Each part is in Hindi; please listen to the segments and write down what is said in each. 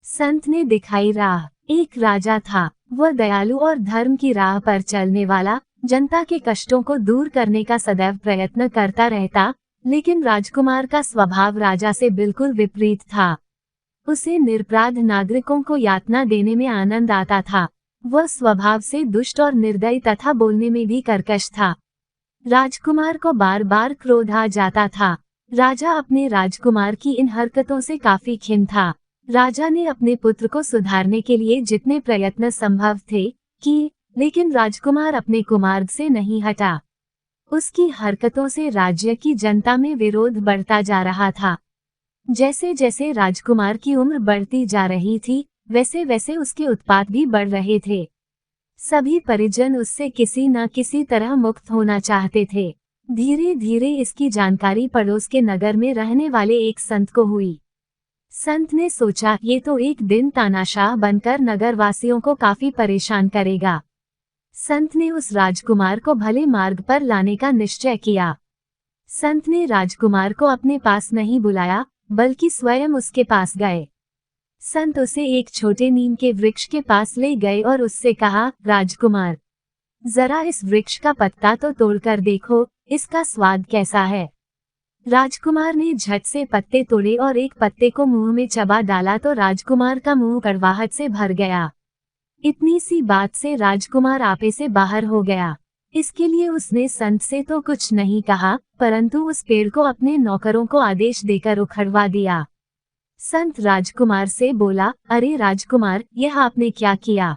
संत ने दिखाई राह। एक राजा था, वह दयालु और धर्म की राह पर चलने वाला, जनता के कष्टों को दूर करने का सदैव प्रयत्न करता रहता। लेकिन राजकुमार का स्वभाव राजा से बिल्कुल विपरीत था। उसे निरपराध नागरिकों को यातना देने में आनंद आता था। वह स्वभाव से दुष्ट और निर्दयी तथा बोलने में भी कर्कश था। राजकुमार को बार बार क्रोध आ जाता था। राजा अपने राजकुमार की इन हरकतों से काफी खिन्न था। राजा ने अपने पुत्र को सुधारने के लिए जितने प्रयत्न संभव थे किए, लेकिन राजकुमार अपने कुमार्ग से नहीं हटा। उसकी हरकतों से राज्य की जनता में विरोध बढ़ता जा रहा था। जैसे जैसे राजकुमार की उम्र बढ़ती जा रही थी, वैसे वैसे उसके उत्पात भी बढ़ रहे थे। सभी परिजन उससे किसी न किसी तरह मुक्त होना चाहते थे। धीरे धीरे इसकी जानकारी पड़ोस के नगर में रहने वाले एक संत को हुई। संत ने सोचा, ये तो एक दिन तानाशाह बनकर नगरवासियों को काफी परेशान करेगा। संत ने उस राजकुमार को भले मार्ग पर लाने का निश्चय किया। संत ने राजकुमार को अपने पास नहीं बुलाया, बल्कि स्वयं उसके पास गए। संत उसे एक छोटे नीम के वृक्ष के पास ले गए और उससे कहा, राजकुमार, जरा इस वृक्ष का पत्ता तो तोड़कर देखो, इसका स्वाद कैसा है। राजकुमार ने झट से पत्ते तोड़े और एक पत्ते को मुंह में चबा डाला तो राजकुमार का मुंह कड़वाहट से भर गया। इतनी सी बात से राजकुमार आपे से बाहर हो गया। इसके लिए उसने संत से तो कुछ नहीं कहा, परंतु उस पेड़ को अपने नौकरों को आदेश देकर उखड़वा दिया। संत राजकुमार से बोला, अरे राजकुमार, यह आपने क्या किया।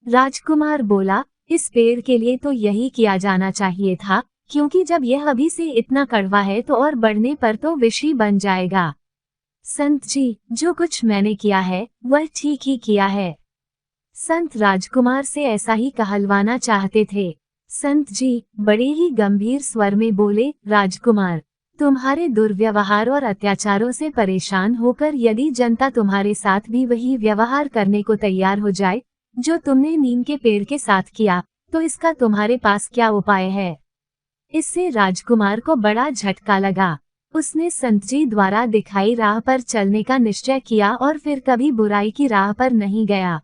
राजकुमार बोला, इस पेड़ के लिए तो यही किया जाना चाहिए था, क्योंकि जब यह अभी से इतना कड़वा है तो और बढ़ने पर तो विष ही बन जाएगा। संत जी, जो कुछ मैंने किया है वह ठीक ही किया है। संत राजकुमार से ऐसा ही कहलवाना चाहते थे। संत जी बड़े ही गंभीर स्वर में बोले, राजकुमार, तुम्हारे दुर्व्यवहार और अत्याचारों से परेशान होकर यदि जनता तुम्हारे साथ भी वही व्यवहार करने को तैयार हो जाए जो तुमने नीम के पेड़ के साथ किया, तो इसका तुम्हारे पास क्या उपाय है। इससे राजकुमार को बड़ा झटका लगा। उसने संत जी द्वारा दिखाई राह पर चलने का निश्चय किया और फिर कभी बुराई की राह पर नहीं गया।